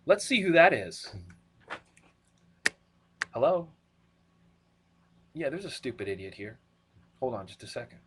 Let's see who that is. Hello? Yeah, there's a stupid idiot here. Hold on just a second.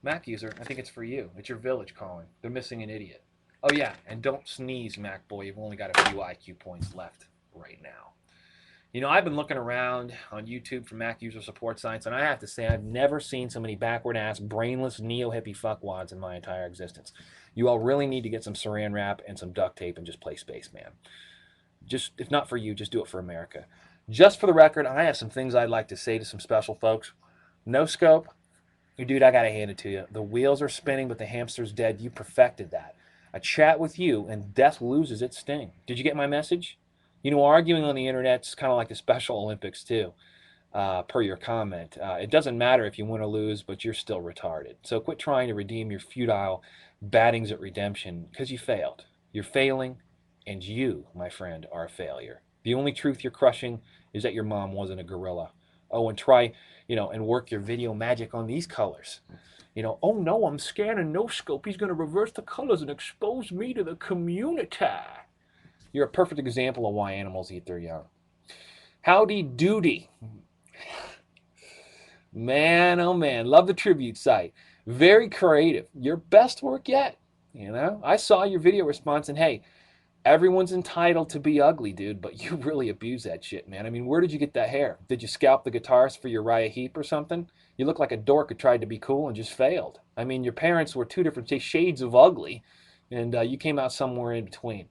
Mac user, I think it's for you. It's your village calling. They're missing an idiot. Oh, yeah, and don't sneeze, Mac boy. You've only got a few IQ points left right now. You know, I've been looking around on YouTube for Mac user support sites, and I have to say, I've never seen so many backward ass, brainless, neo hippie fuckwads in my entire existence. You all really need to get some saran wrap and some duct tape and just play spaceman. Just, if not for you, just do it for America. Just for the record, I have some things I'd like to say to some special folks. No scope, dude, I gotta hand it to you. The wheels are spinning, but the hamster's dead. You perfected that. I chat with you, and death loses its sting. Did you get my message? You know, arguing on the internet's kind of like the Special Olympics too. Per your comment, it doesn't matter if you win or lose, but you're still retarded. So quit trying to redeem your futile battings at redemption because you failed. You're failing, and you, my friend, are a failure. The only truth you're crushing is that your mom wasn't a gorilla. Oh, and try, and work your video magic on these colors. Oh no, I'm scanning no scope. He's going to reverse the colors and expose me to the community. You're a perfect example of why animals eat their young. Howdy doody. Man, oh man, love the tribute site. Very creative. Your best work yet. I saw your video response, and hey, everyone's entitled to be ugly, dude, but you really abuse that shit, man. I mean, where did you get that hair? Did you scalp the guitarist for Uriah Heep or something? You look like a dork who tried to be cool and just failed. I mean, your parents were two different shades of ugly, and you came out somewhere in between.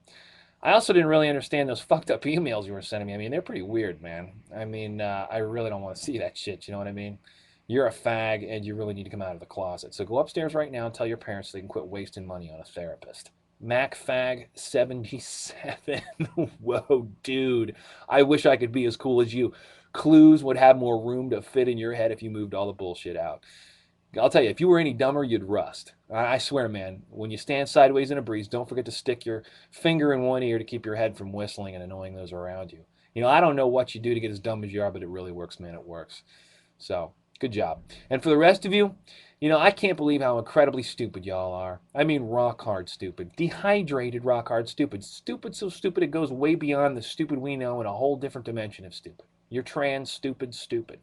I also didn't really understand those fucked up emails you were sending me. I mean, they're pretty weird, man. I mean, I really don't want to see that shit. You know what I mean? You're a fag, and you really need to come out of the closet. So go upstairs right now and tell your parents they can quit wasting money on a therapist. MacFag77. Whoa, dude. I wish I could be as cool as you. Clues would have more room to fit in your head if you moved all the bullshit out. I'll tell you, if you were any dumber, you'd rust. I swear, man, when you stand sideways in a breeze, don't forget to stick your finger in one ear to keep your head from whistling and annoying those around you. I don't know what you do to get as dumb as you are, but it really works, man. It works. So, good job. And for the rest of you, I can't believe how incredibly stupid y'all are. I mean, rock hard stupid. Dehydrated rock hard stupid. Stupid so stupid it goes way beyond the stupid we know in a whole different dimension of stupid. You're trans stupid stupid.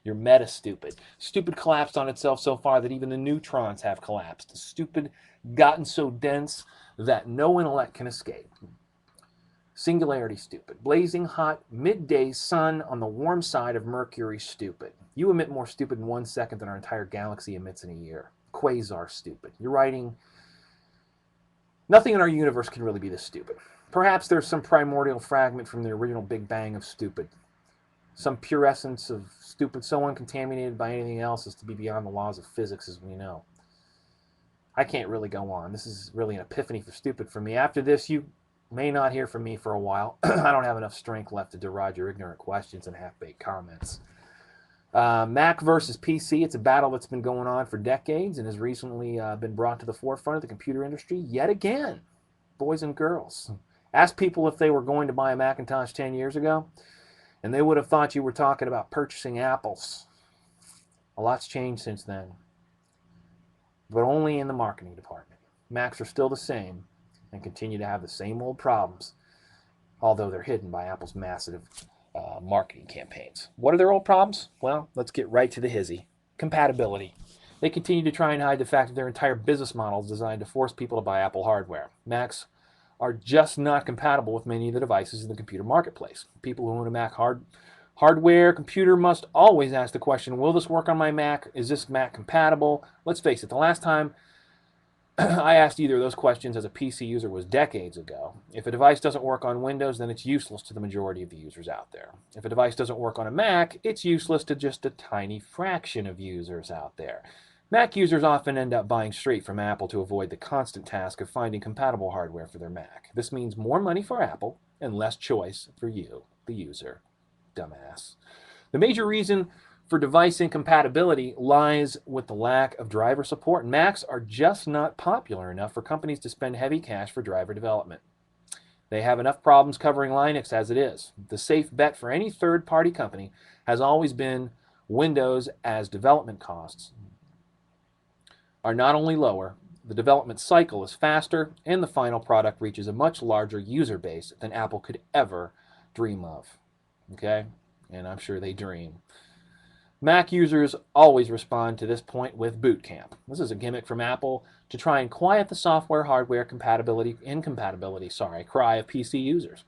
You're meta stupid. Stupid collapsed on itself so far that even the neutrons have collapsed. Stupid gotten so dense that no intellect can escape. Singularity stupid. Blazing hot midday sun on the warm side of Mercury stupid. You emit more stupid in 1 second than our entire galaxy emits in a year. Quasar stupid. You're writing. Nothing in our universe can really be this stupid. Perhaps there's some primordial fragment from the original Big Bang of stupid. Some pure essence of stupid so uncontaminated by anything else as to be beyond the laws of physics as we know. I can't really go on. This is really an epiphany for stupid for me. After this, you may not hear from me for a while. I don't have enough strength left to deride your ignorant questions and half-baked comments. Mac versus PC, it's a battle that's been going on for decades and has recently been brought to the forefront of the computer industry yet again. Boys and girls. Ask people if they were going to buy a Macintosh 10 years ago, and they would have thought you were talking about purchasing apples. A lot's changed since then, but only in the marketing department. Macs are still the same and continue to have the same old problems, although they're hidden by Apple's massive marketing campaigns. What are their old problems? Well, let's get right to the hizzy. Compatibility. They continue to try and hide the fact that their entire business model is designed to force people to buy Apple hardware. Macs are just not compatible with many of the devices in the computer marketplace. People who own a Mac hardware computer must always ask the question, will this work on my Mac? Is this Mac compatible? Let's face it, the last time I asked either of those questions as a PC user was decades ago. If a device doesn't work on Windows, then it's useless to the majority of the users out there. If a device doesn't work on a Mac, it's useless to just a tiny fraction of users out there. Mac users often end up buying straight from Apple to avoid the constant task of finding compatible hardware for their Mac. This means more money for Apple and less choice for you, the user. Dumbass. The major reason for device incompatibility lies with the lack of driver support. Macs are just not popular enough for companies to spend heavy cash for driver development. They have enough problems covering Linux as it is. The safe bet for any third-party company has always been Windows, as development costs are not only lower, The development cycle is faster, and the final product reaches a much larger user base than Apple could ever dream of. Okay? And I'm sure they dream. Mac users always respond to this point with boot camp. This is a gimmick from Apple to try and quiet the software-hardware incompatibility cry of PC users.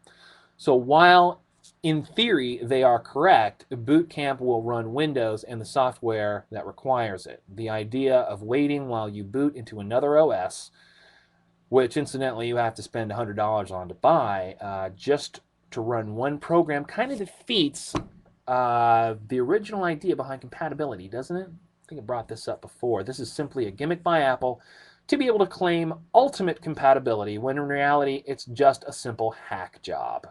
So while in theory they are correct, boot camp will run Windows and the software that requires it. The idea of waiting while you boot into another OS, which incidentally you have to spend $100 on to buy, just to run one program, kind of defeats the original idea behind compatibility, doesn't it? I think I brought this up before. This is simply a gimmick by Apple to be able to claim ultimate compatibility when in reality it's just a simple hack job.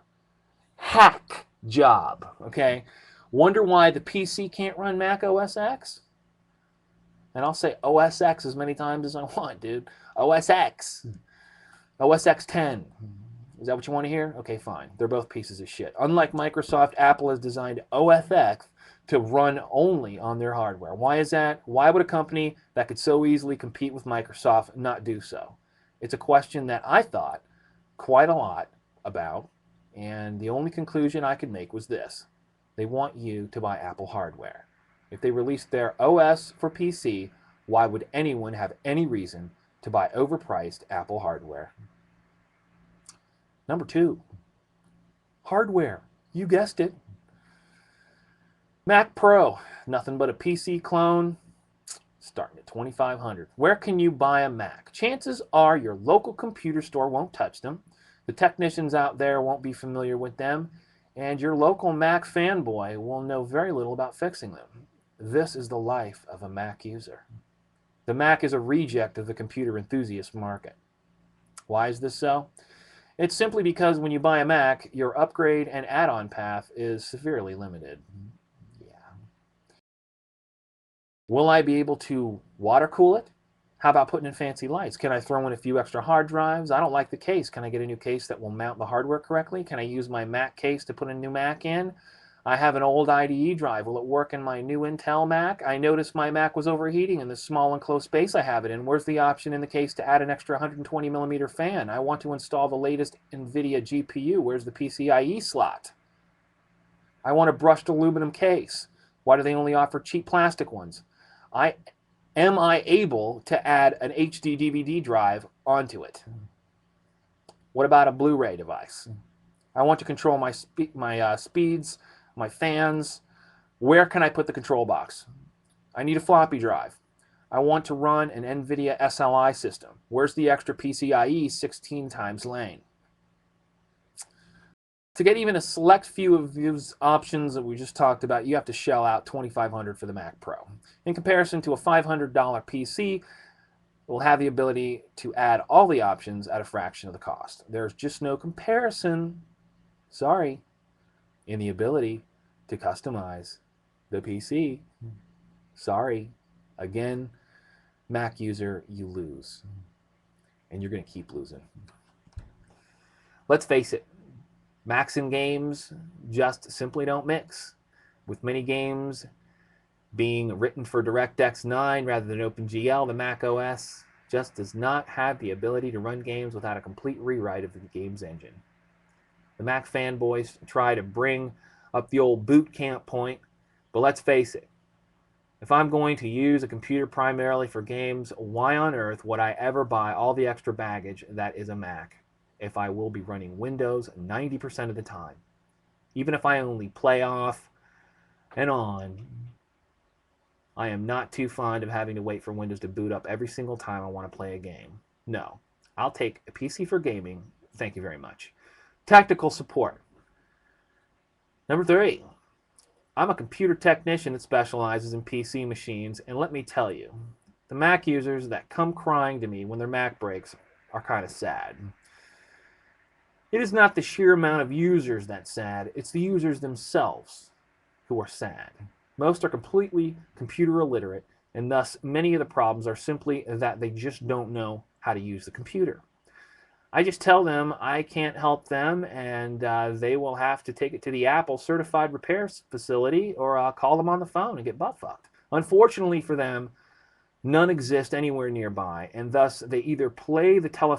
Hack job, okay? Wonder why the PC can't run Mac OS X? And I'll say OS X as many times as I want, dude. OS X. OS X 10. Is that what you want to hear? Okay, fine. They're both pieces of shit. Unlike Microsoft, Apple has designed OS X to run only on their hardware. Why is that? Why would a company that could so easily compete with Microsoft not do so? It's a question that I thought quite a lot about, and the only conclusion I could make was this. They want you to buy Apple hardware. If they released their OS for PC, why would anyone have any reason to buy overpriced Apple hardware? Number 2, hardware. You guessed it. Mac Pro, nothing but a PC clone, starting at $2,500. Where can you buy a Mac? Chances are your local computer store won't touch them. The technicians out there won't be familiar with them, and your local Mac fanboy will know very little about fixing them. This is the life of a Mac user. The Mac is a reject of the computer enthusiast market. Why is this so? It's simply because when you buy a Mac, your upgrade and add-on path is severely limited. Will I be able to water cool it? How about putting in fancy lights? Can I throw in a few extra hard drives? I don't like the case. Can I get a new case that will mount the hardware correctly? Can I use my Mac case to put a new Mac in? I have an old IDE drive. Will it work in my new Intel Mac? I noticed my Mac was overheating in this small enclosed space I have it in. Where's the option in the case to add an extra 120 millimeter fan? I want to install the latest NVIDIA GPU. Where's the PCIe slot? I want a brushed aluminum case. Why do they only offer cheap plastic ones? Am I able to add an HD DVD drive onto it? What about a Blu-ray device? I want to control my speeds, my fans. Where can I put the control box? I need a floppy drive. I want to run an NVIDIA SLI system. Where's the extra PCIe 16 times lane? To get even a select few of these options that we just talked about, you have to shell out $2,500 for the Mac Pro. In comparison to a $500 PC, we'll have the ability to add all the options at a fraction of the cost. There's just no comparison, sorry, in the ability to customize the PC. Sorry. Again, Mac user, you lose. And you're going to keep losing. Let's face it. Macs and games just simply don't mix. With many games being written for DirectX 9 rather than OpenGL, the Mac OS just does not have the ability to run games without a complete rewrite of the game's engine. The Mac fanboys try to bring up the old boot camp point, but let's face it. If I'm going to use a computer primarily for games, why on earth would I ever buy all the extra baggage that is a Mac if I will be running Windows 90% of the time? Even if I only play off and on, I am not too fond of having to wait for Windows to boot up every single time I want to play a game. No, I'll take a PC for gaming. Thank you very much. Tactical support. Number 3. I'm a computer technician that specializes in PC machines, and let me tell you, the Mac users that come crying to me when their Mac breaks are kind of sad. It is not the sheer amount of users that's sad, it's the users themselves who are sad. Most are completely computer illiterate, and thus many of the problems are simply that they just don't know how to use the computer. I just tell them I can't help them, and they will have to take it to the Apple certified repair facility, or call them on the phone and get butt fucked. Unfortunately for them, None exist anywhere nearby, and thus they either play the telephone